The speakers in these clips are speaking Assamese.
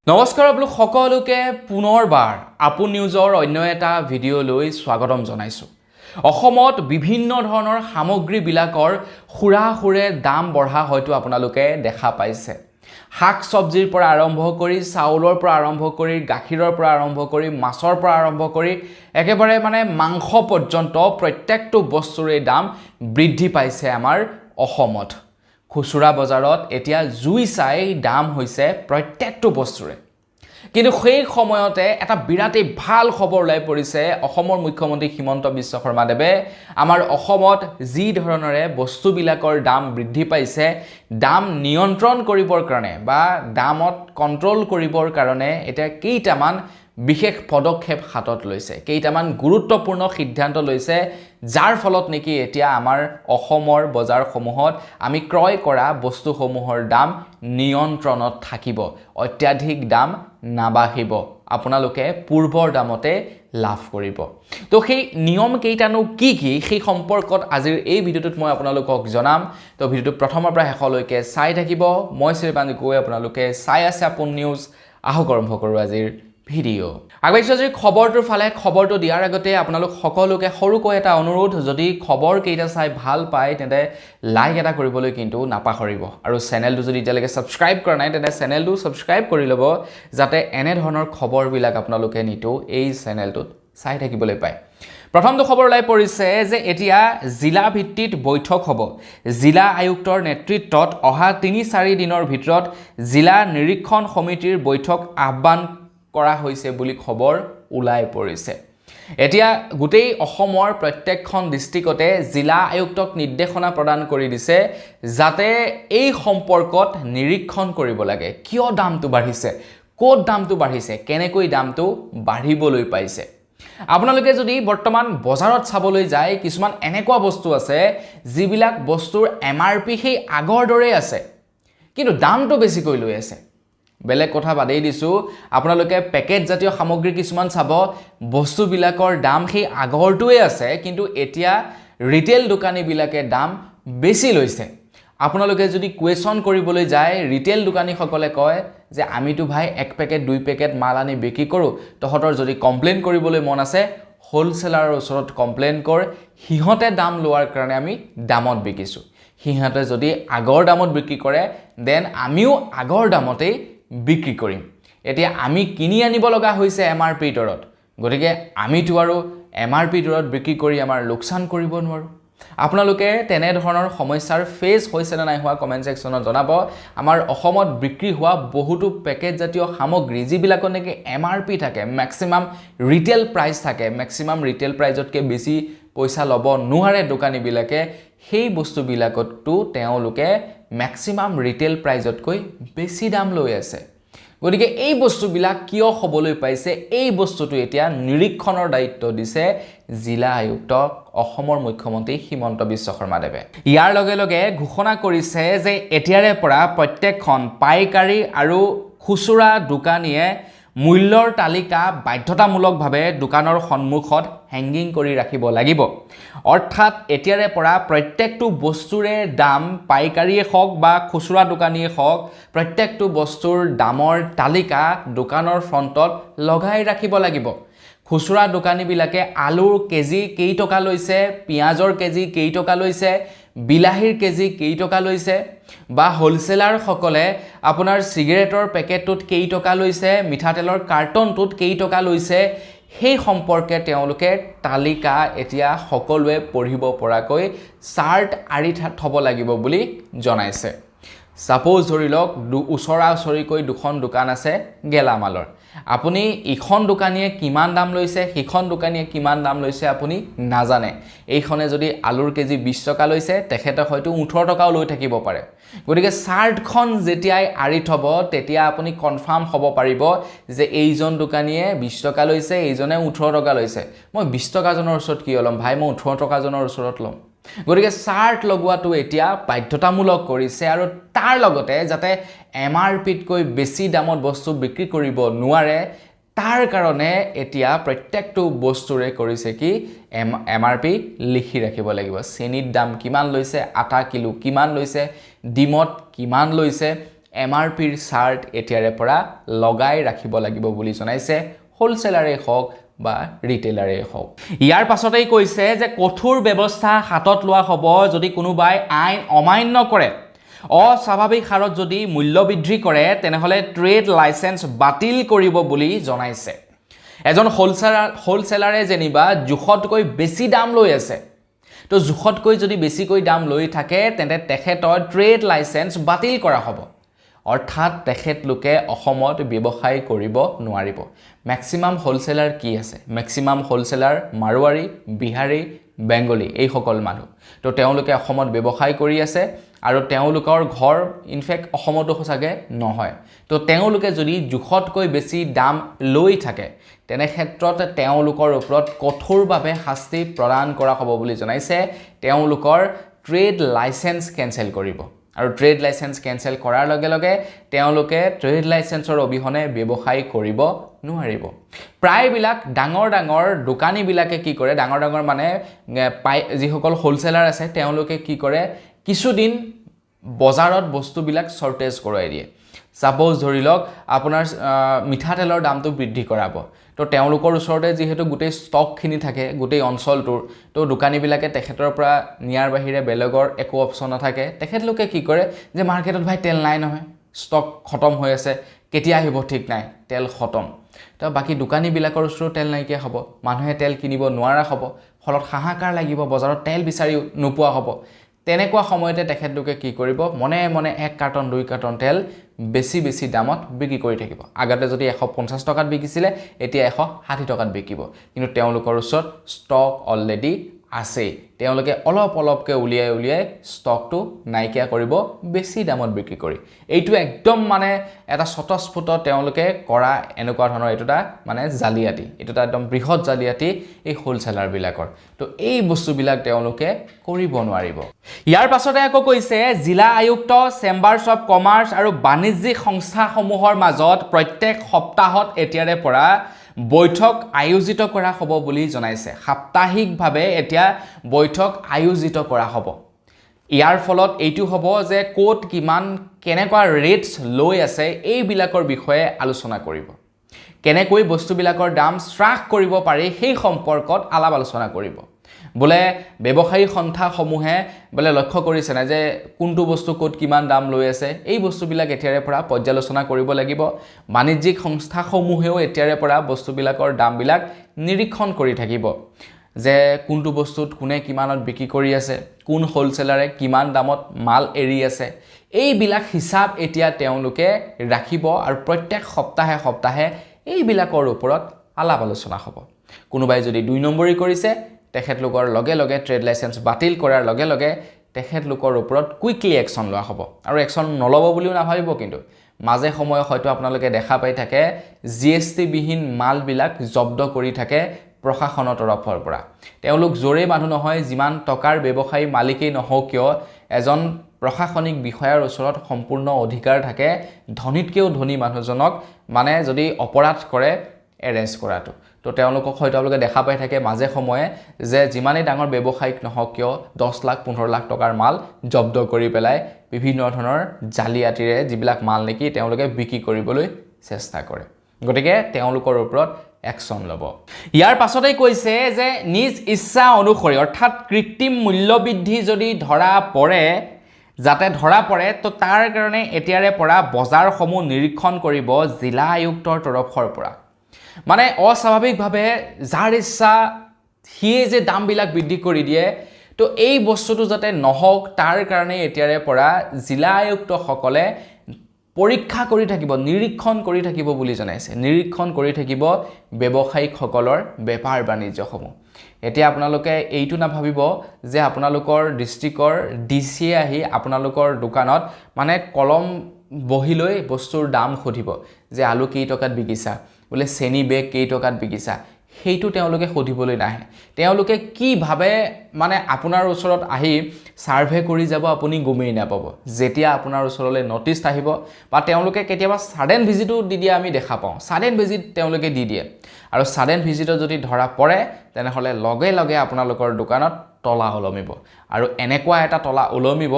নমস্কাৰ আপোনালোক সকলোকে পুনৰবাৰ আপোন নিউজৰ অন্য এটা ভিডিঅ'লৈ স্বাগতম জনাইছোঁ। অসমত বিভিন্ন ধৰণৰ সামগ্ৰীবিলাকৰ খুৰাখুৰে দাম বঢ়া হয়তো আপোনালোকে দেখা পাইছে। শাক চব্জিৰ পৰা আৰম্ভ কৰি চাউলৰ পৰা আৰম্ভ কৰি গাখীৰৰ পৰা আৰম্ভ কৰি মাছৰ পৰা আৰম্ভ কৰি একেবাৰে মাংস পৰ্যন্ত প্ৰত্যেকটো বস্তুৰে দাম বৃদ্ধি পাইছে আমাৰ অসমত। খুচুৰা বজাৰত এতিয়া জুই চাই দাম হৈছে প্ৰত্যেকটো বস্তুৰে। কিন্তু সেই সময়তে এটা বিৰাটেই ভাল খবৰ ওলাই পৰিছে। অসমৰ মুখ্যমন্ত্ৰী হিমন্ত বিশ্ব শৰ্মাদেৱে আমাৰ অসমত যি ধৰণৰে বস্তুবিলাকৰ দাম বৃদ্ধি পাইছে, দাম নিয়ন্ত্ৰণ কৰিবৰ কাৰণে বা দামত কণ্ট্ৰল কৰিবৰ কাৰণে এতিয়া কেইটামান বিশেষ পদক্ষেপ হাতত লৈছে, কেইটামান গুৰুত্বপূৰ্ণ সিদ্ধান্ত লৈছে, যাৰ ফলত নেকি এতিয়া আমাৰ অসমৰ বজাৰসমূহত আমি ক্ৰয় কৰা বস্তুসমূহৰ দাম নিয়ন্ত্ৰণত থাকিব, অত্যাধিক দাম নাবাঢ়িব, আপোনালোকে পূৰ্বৰ দামতে লাভ কৰিব। তো সেই নিয়ম কেইটানো কি সেই সম্পৰ্কত আজিৰ এই ভিডিঅ'টোত মই আপোনালোকক জনাম। তো ভিডিঅ'টো প্ৰথমৰ পৰা শেষলৈকে চাই থাকিব। মই শ্ৰীবান গৈ আপোনালোকে চাই আছে আপোন নিউজ। আহক আৰম্ভ কৰোঁ আজিৰ ভিডিঅ'। আগবাঢ়িছোঁ আজিৰ খবৰটোৰ ফালে। খবৰটো দিয়াৰ আগতে আপোনালোক সকলোকে সৰুকৈ এটা অনুৰোধ, যদি খবৰ কেইটা চাই ভাল পায় তেন্তে লাইক এটা কৰিবলৈ কিন্তু নাপাহৰিব। আৰু চেনেলটো যদি এতিয়ালৈকে ছাবস্ক্ৰাইব কৰা নাই তেন্তে চেনেলটো ছাবস্ক্ৰাইব কৰি ল'ব, যাতে এনেধৰণৰ খবৰবিলাক আপোনালোকে নিতৌ এই চেনেলটোত চাই থাকিবলৈ পায়। প্ৰথমটো খবৰ ওলাই পৰিছে যে এতিয়া জিলা ভিত্তিত বৈঠক হ'ব। জিলা আয়ুক্তৰ নেতৃত্বত অহা ৩-৪ দিনৰ ভিতৰত জিলা নিৰীক্ষণ সমিতিৰ বৈঠক আহ্বান কৰা হৈছে বুলি খবৰ ওলাই পৰিছে। এতিয়া গোটেই অসমৰ প্ৰত্যেকখন ডিষ্ট্ৰিক্টতে জিলা আয়ুক্তক নিৰ্দেশনা প্ৰদান কৰি দিছে, যাতে এই সম্পৰ্কত নিৰীক্ষণ কৰিব লাগে। কিয় দামটো বাঢ়িছে, ক'ত দামটো বাঢ়িছে, কেনেকৈ দামটো বাঢ়িবলৈ পাইছে। আপোনালোকে যদি বৰ্তমান বজাৰত চাবলৈ যায়, কিছুমান এনেকুৱা বস্তু আছে যিবিলাক বস্তুৰ MRP সেই আগৰ দৰেই আছে, কিন্তু দামটো বেছিকৈ লৈ আছে। বেলেগ কথা বাদেই দিছোঁ, আপোনালোকে পেকেট জাতীয় সামগ্ৰী কিছুমান চাব, বস্তুবিলাকৰ দাম সেই আগৰটোৱে আছে, কিন্তু এতিয়া ৰিটেইল দোকানীবিলাকে দাম বেছি লৈছে। আপোনালোকে যদি কুৱেশ্যন কৰিবলৈ যায়, ৰিটেইল দোকানীসকলে কয় যে আমিতো ভাই 1 পেকেট 2 পেকেট মাল আনি বিক্ৰী কৰোঁ, তহঁতৰ যদি কমপ্লেইন কৰিবলৈ মন আছে হোলচেলাৰৰ ওচৰত কমপ্লেইন কৰ, সিহঁতে দাম লোৱাৰ কাৰণে আমি দামত বিকিছোঁ। সিহঁতে যদি আগৰ দামত বিক্ৰী কৰে দেন আমিও আগৰ দামতেই বিক্ৰী কৰিম। এতিয়া আমি কিনি আনিব লগা হৈছে MRP দৰত, গতিকে আমিতো আৰু MRP দৰত বিক্ৰী কৰি আমাৰ লোকচান কৰিব নোৱাৰোঁ। আপোনালোকে তেনেধৰণৰ সমস্যাৰ ফেচ হৈছে নে নাই হোৱা কমেণ্ট ছেকশ্যনত জনাব। আমাৰ অসমত বিক্ৰী হোৱা বহুতো পেকেট জাতীয় সামগ্ৰী যিবিলাকৰ নেকি MRP থাকে, মেক্সিমাম ৰিটেইল প্ৰাইচ থাকে, মেক্সিমাম ৰিটেইল প্ৰাইজতকৈ বেছি পইচা ল'ব নোৱাৰে দোকানীবিলাকে, সেই বস্তুবিলাকতো তেওঁলোকে মেক্সিমাম ৰিটেইল প্ৰাইজতকৈ বেছি দাম লৈ আছে। গতিকে এই বস্তুবিলাক কিয় হ'বলৈ পাইছে, এই বস্তুটো এতিয়া নিৰীক্ষণৰ দায়িত্ব দিছে জিলা আয়ুক্তক অসমৰ মুখ্যমন্ত্ৰী হিমন্ত বিশ্ব শৰ্মাদেৱে। ইয়াৰ লগে লগে ঘোষণা কৰিছে যে এতিয়াৰে পৰা প্ৰত্যেকখন পাইকাৰী আৰু খুচুৰা দোকানীয়ে মূল্যৰ তালিকা বাধ্যতামূলকভাৱে দোকানৰ সন্মুখত হেংগিং কৰি ৰাখিব লাগিব। অৰ্থাৎ এতিয়াৰে পৰা প্ৰত্যেকটো বস্তুৰে দাম, পাইকাৰীয়ে হওক বা খুচুৰা দোকানীয়ে হওক, প্ৰত্যেকটো বস্তুৰ দামৰ তালিকা দোকানৰ ফ্ৰণ্টত লগাই ৰাখিব লাগিব। খুচুৰা দোকানীবিলাকে আলুৰ কেজি কেইটকা লৈছে, পিঁয়াজৰ কেজি কেইটকা লৈছে, বিলাহীৰ কেজি কেইটকা লৈছে, বা হোলচেলাৰসকলে আপোনাৰ চিগাৰেটৰ পেকেটটোত কেইটকা লৈছে, মিঠাতেলৰ কাৰ্টনটোত কেইটকা লৈছে, সেই সম্পৰ্কে তেওঁলোকে তালিকা এতিয়া সকলোৱে পঢ়িব পৰাকৈ চাৰ্ট আঁৰি থ'ব লাগিব বুলি জনাইছে। ছাপ'জ ধৰি লওক ওচৰা ওচৰিকৈ দুখন দোকান আছে গেলামালৰ, আপুনি ইখন দোকানীয়ে কিমান দাম লৈছে, সিখন দোকানীয়ে কিমান দাম লৈছে আপুনি নাজানে। এইখনে যদি আলুৰ কেজি 20 টকা লৈছে, তেখেতে হয়তো 18 টকাও লৈ থাকিব পাৰে। গতিকে চাৰ্টখন যেতিয়াই আঁৰি থ'ব তেতিয়া আপুনি কনফাৰ্ম হ'ব পাৰিব যে এইজন দোকানীয়ে 20 টকা লৈছে, এইজনে 18 টকা লৈছে। মই 20 টকাজনৰ ওচৰত কিয় ল'ম ভাই, মই 18 টকাজনৰ ওচৰত ল'ম। গতিকে চাৰ্ট লগোৱাটো এতিয়া বাধ্যতামূলক কৰিছে, আৰু তাৰ লগতে যাতে MRPতকৈ বেছি দামত বস্তু বিক্ৰী কৰিব নোৱাৰে, তাৰ কাৰণে এতিয়া প্ৰত্যেকটো বস্তুৰে কৰিছে কি MRP লিখি ৰাখিব লাগিব। চেনিৰ দাম কিমান লৈছে, আটা কিলো কিমান লৈছে, ডিমত কিমান লৈছে, MRPৰ চাৰ্ট এতিয়াৰে পৰা লগাই ৰাখিব লাগিব বুলি জনাইছে হোলচেলাৰে হওক বা ৰিটেইলাৰে হওক ইয়াৰ পাছতেই কৈছে যে কঠোৰ ব্যৱস্থা হাতত লোৱা হ'ব যদি কোনোবাই আইন অমান্য কৰে অস্বাভাৱিক হাৰত যদি মূল্য বৃদ্ধি কৰে তেনেহলে ট্ৰেড লাইসেন্স বাতিল কৰিব বুলি জনাইছে এজন হোলচেলাৰে যেনিবা জুখতকৈ বেছি দাম লৈ আছে তো জুখতকৈ যদি বেছিকৈ দাম লৈ থাকে তেন্তে তেখেতৰ ট্ৰেড লাইসেন্স বাতিল কৰা হ'ব অৰ্থাৎ তেখেতলোকে অসমত ব্যৱসায় কৰিব নোৱাৰিব ম্যাক্সিমাম হোলসেলাৰ কি আছে ম্যাক্সিমাম হোলসেলাৰ মাৰোৱাৰী বিহাৰী বেংগলী এই সকল মানুহ তো তেওঁলোকে অসমত ব্যৱসায় কৰি আছে আৰু তেওঁলোকৰ ঘৰ ইনফেক্ট অসমতো সঁচাকে নহয় তো তেওঁলোকে যদি জুখতকৈ বেছি দাম লৈ থাকে তেনে ক্ষেত্ৰত তেওঁলোকৰ ওপৰত কঠোৰভাৱে শাস্তি প্ৰদান কৰা হ'ব বুলি জনাইছে তেওঁলোকৰ ট্ৰেড লাইসেন্স কেনসেল কৰিব আৰু ট্ৰেড লাইসেন্স কেনসেল কৰাৰ লগে লগে তেওঁলোকে ট্ৰেড লাইসেন্সৰ অবিহনে ব্যৱসায় কৰিব নোৱাৰিব প্ৰায়বিলাক ডাঙৰ দোকানীবিলাকে কি কৰে ডাঙৰ মানে যিসকল হোলসেলাৰ আছে তেওঁলোকে কি কৰে কিছুদিন বজাৰত বস্তুবিলাক শৰ্টেজ কৰাই দিয়ে সাপোজ ধৰি লওক আপোনাৰ মিঠাতেলৰ দামটো বৃদ্ধি কৰাব তো তেওঁলোকৰ ওচৰতে যেহেতু গোটেই ষ্টকখিনি থাকে গোটেই অঞ্চলটোৰ তো দোকানীবিলাকে তেখেতৰ পৰা নিয়াৰ বাহিৰে বেলেগৰ একো অপচন নাথাকে তেখেতলোকে কি কৰে যে মাৰ্কেটত ভাই তেল নাই নহয় ষ্টক খতম হৈ আছে কেতিয়া আহিব ঠিক নাই তেল খতম তো বাকি দোকানীবিলাকৰ ওচৰত তেল নাইকিয়া হ'ব মানুহে তেল কিনিব নোৱাৰা হ'ব ফলত হাহাকাৰ লাগিব বজাৰত তেল বিচাৰি নোপোৱা হ'ব তেনেকুৱা সময়তে তেখেতলোকে কি কৰিব মনে মনে 1 কাৰ্টন 2 কাৰ্টন তেল বেছি দামত বিক্ৰী কৰি থাকিব আগতে যদি 150 টকাত বিকিছিলে এতিয়া 160 টকাত বিকিব কিন্তু তেওঁলোকৰ ওচৰত ষ্টক অলৰেডি আছে তেওঁলোকে অলপকে উলিয়াই ষ্টকটো নাইকিয়া কৰিব বেছি দামত বিক্ৰী কৰি এইটো একদম মানে এটা স্বতঃস্ফূৰ্ত তেওঁলোকে কৰা এনেকুৱা ধৰণৰ এটোটা মানে জালিয়াতি এটোটা একদম বৃহৎ জালিয়াতি এই হোলসেলাৰ বিলাকৰ তো এই বস্তুবিলাক তেওঁলোকে কৰিব নোৱাৰিব ইয়াৰ পাছতে আকৌ কৈছে জিলা আয়ুক্ত চেম্বাৰছ অফ কমাৰ্চ আৰু বাণিজ্যিক সংস্থাসমূহৰ মাজত প্ৰত্যেক সপ্তাহত এতিয়াৰে পৰা বৈঠক আয়োজিত কৰা হ'ব বুলি জনাইছে সাপ্তাহিকভাৱে এতিয়া বৈঠক আয়োজিত কৰা হ'ব ইয়াৰ ফলত এইটো হ'ব যে কোট কিমান কেনেকুৱা ৰেটস লৈ আছে এই বিলাকৰ বিষয়ে আলোচনা কৰিব কেনেকৈ বস্তুবিলাকৰ দাম হ্ৰাস কৰিব পাৰি সেই সম্পৰ্কত আলাপ আলোচনা কৰিব বলে ব্যৱসায়ী সংস্থাসমূহে বলে লক্ষ্য কৰিছে না যে কোনটো বস্তু কোট কিমান দাম লৈ আছে এই বস্তুবিলাক এতিয়াৰে পৰা পৰ্যালোচনা কৰিব লাগিব বাণিজ্যিক সংস্থাসমূহেও এতিয়াৰে পৰা বস্তুবিলাকৰ দামবিলাক নিৰীক্ষণ কৰি থাকিব যে কোনটো বস্তুত কোনে কিমানত বিক্ৰী কৰি আছে কোন হোলসেলাৰে কিমান দামত মাল এৰি আছে এই বিলাক হিচাপ এতিয়া তেওঁলোকে ৰাখিব আৰু প্ৰত্যেক সপ্তাহে এই বিলাকৰ ওপৰত আলাপ আলোচনা হ'ব কোনোবাই যদি 2 নম্বৰী কৰিছে তেখেতলোকৰ লগে ট্ৰেড লাইসেন্স বাতিল কৰাৰ লগে তেখেতলোকৰ ওপৰত কুইকলি একচন লোৱা হ'ব আৰু একচন নলব বুলিও নাভাবিব কিন্তু মাজে সময় হয়তো আপোনালোকে দেখা পাই থাকে জিএসটি বিহীন মালবিলাক জব্দ কৰি থাকে প্ৰশাসনৰ তৰফৰ পৰা তেওঁলোক জোৰে মানুহ নহয় যিমান টকাৰ ব্যৱসায়ী মালিকেই নহওক কিয় এজন প্ৰশাসনিক বিষয়াৰ ওচৰত সম্পূৰ্ণ অধিকাৰ থাকে ধনীতকেও ধনী মানুহজনক মানে যদি অপৰাধ কৰে এৰেষ্ট কৰাটো তো তেওঁলোকক হয়তো আপোনালোকে দেখা পাই থাকে মাজে সময়ে যে যিমানেই ডাঙৰ ব্যৱসায়িক নহওক কিয় 10 লাখ 15 লাখ টকাৰ মাল জব্দ কৰি পেলাই বিভিন্ন ধৰণৰ জালিয়াতিৰে যিবিলাক মাল নেকি তেওঁলোকে বিক্ৰী কৰিবলৈ চেষ্টা কৰে গতিকে তেওঁলোকৰ ওপৰত একচন লব ইয়াৰ পাছতেই কৈছে যে নিজ ইচ্ছা অনুসৰি অৰ্থাৎ কৃত্ৰিম মূল্য বৃদ্ধি যদি ধৰা পৰে যাতে ধৰা পৰে তো তাৰ কাৰণে এতিয়াৰে পৰা বজাৰসমূহ নিৰীক্ষণ কৰিব জিলা আয়ুক্তৰ তৰফৰ পৰা মানে অস্বাভাৱিকভাৱে যাৰ ইচ্ছা হিয়ে যে দামবিলাক বৃদ্ধি কৰি দিয়ে তো এই বস্তুটো যাতে নহওক তাৰ কাৰণে এতিয়াৰে পৰা জিলা আয়ুক্তসকলে পৰীক্ষা কৰি থাকিব নিৰীক্ষণ কৰি থাকিব বুলি জনাইছে নিৰীক্ষণ কৰি থাকিব ব্যৱসায়িকসকলৰ বেপাৰ বাণিজ্যসমূহ এতিয়া আপোনালোকে এইটো না ভাবিব যে আপোনালোকৰ ডিস্ট্ৰিক্টৰ ডিসি আহি আপোনালোকৰ দোকানত মানে কলম বহিলৈ বস্তুৰ দাম খুধিব যে আলু কেই টকাত বিকিছা বলে চেনি বেগ কেই টকাত বিকিছা সেইটো তেওঁলোকে খুধিবলৈ নাহে তেওঁলোকে কি ভাবে মানে আপোনাৰ ওচৰত আহি সাৰ্ভে কৰি যাব আপুনি গমেই নাপাব যেতিয়া আপোনাৰ ওচৰলৈ নটিছ আহিব বা তেওঁলোকে কেতিয়াবা সাডেন ভিজিটো দি দিয়ে আমি দেখা পাওঁ সাডেন ভিজিট তেওঁলোকে দি দিয়ে আৰু সাডেন ভিজিটত যদি ধৰা পৰে তেনেহলে লগে আপোনালোকৰ দোকানত তলা ওলমিব আৰু এনেকুৱা এটা তলা ওলমিব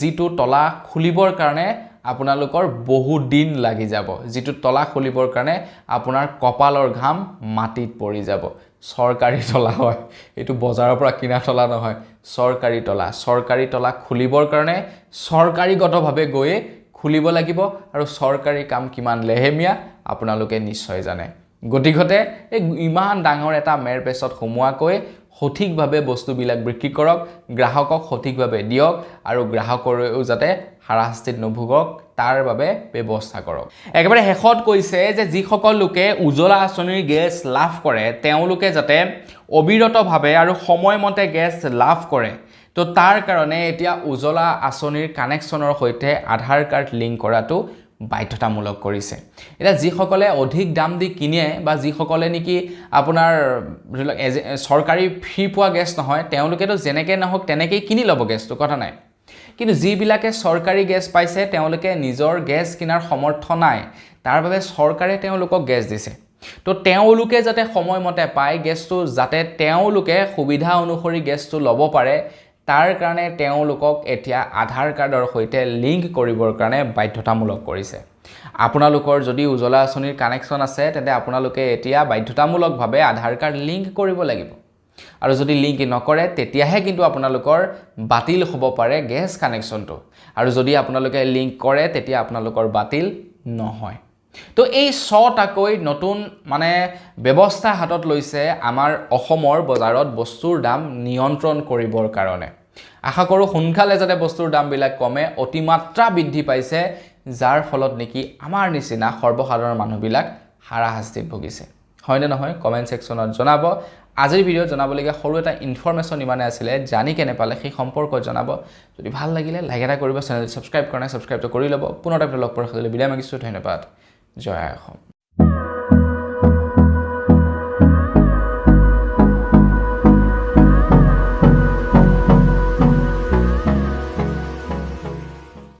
যিটো তলা খুলিবৰ কাৰণে আপোনালোকৰ বহুত দিন লাগি যাব যিটো তলা খুলিবৰ কাৰণে আপোনাৰ কপালৰ ঘাম মাটিত পৰি যাব সৰকাৰি তলা হয় এটো বজাৰৰ পৰা কিনা তলা নহয় সৰকাৰি তলা খুলিবৰ কাৰণে সৰকাৰিগতভাৱে গৈ খুলিব লাগিব আৰু সৰকাৰি কাম কিমান লেহেমিয়া আপোনালোকে নিশ্চয় জানে গতিকতে এই ইমান ডাঙৰ এটা মেৰপেছত সোমোৱাকৈ সঠিকভাৱে বস্তুবিলাক বিক্ৰী কৰক গ্ৰাহকক সঠিকভাৱে দিয়ক আৰু গ্ৰাহকৰেও যাতে হাৰাশাস্তিত নভুগক তাৰ বাবে ব্যৱস্থা কৰক একেবাৰে হেখত কৈছে যে যিসকল লোকে উজলা আঁচনিৰ গেছ লাভ কৰে তেওঁলোকে যাতে অবিৰতভাৱে আৰু সময়মতে গেছ লাভ কৰে তো তাৰ কাৰণে এতিয়া উজলা আঁচনিৰ কানেকশ্যনৰ সৈতে আধাৰ কাৰ্ড লিংক কৰাটো বাধ্যতামূলক কৰিছে এটা যিসকলে অধিক দাম দি কিনে বা যিসকলে নেকি আপোনাৰ সৰকাৰি ফ্ৰী পোৱা গেছ নহয় তেওঁলোকেতো যেনেকৈ নহওক তেনেকৈ কিনি ল'ব গেছটো কথা নাই কিন্তু যিবিলাকে সৰকাৰি গেছ পাইছে তেওঁলোকে নিজৰ গেছ কিনাৰ সমৰ্থ নাই তাৰ বাবে চৰকাৰে তেওঁলোকক গেছ দিছে তো তেওঁলোকে যাতে সময়মতে পায় গেছটো যাতে তেওঁলোকে সুবিধা অনুসৰি গেছটো ল'ব পাৰে তাৰ কাৰণে তেওঁলোকক এতিয়া আধাৰ কাৰ্ডৰ সৈতে লিংক কৰিবৰ কাৰণে বাধ্যতামূলক কৰিছে আপোনালোকৰ যদি উজলা আঁচনিৰ কানেকশ্যন আছে তেন্তে আপোনালোকে এতিয়া বাধ্যতামূলকভাৱে আধাৰ কাৰ্ড লিংক কৰিব লাগিব আৰু যদি লিংক নকৰে তেতিয়াহে কিন্তু আপোনালোকৰ বাতিল হ'ব পাৰে গেছ কানেকশ্যনটো আৰু যদি আপোনালোকে লিংক কৰে তেতিয়া আপোনালোকৰ বাতিল নহয় তো এই ছটাকৈ নতুন মানে ব্যৱস্থা হাতত লৈছে আমাৰ অসমৰ বজাৰত বস্তুৰ দাম নিয়ন্ত্ৰণ কৰিবৰ কাৰণে আশা কৰোঁ সোনকালে যাতে বস্তুৰ দামবিলাক কমে অতিমাত্ৰা বৃদ্ধি পাইছে যাৰ ফলত নেকি আমাৰ নিচিনা সৰ্বসাধাৰণ মানুহবিলাক হাৰাশাস্তিত ভুগিছে হয়নে নহয় কমেন্ট সেকশনত জনাব আজিৰ ভিডিঅ'ত জনাবলগীয়া সৰু এটা ইনফৰমেশ্যন ইমানে আছিলে জানি কেনে পালে সেই সম্পৰ্কত জনাব যদি ভাল লাগিলে লাইক এটা কৰিব চেনেল সাবস্ক্ৰাইব কৰা নাই সাবস্ক্ৰাইবটো কৰি ল'ব পুনৰ এটা লগ পোৱাৰ খালি বিদায় মাগিছোঁ ধন্যবাদ জয় অসম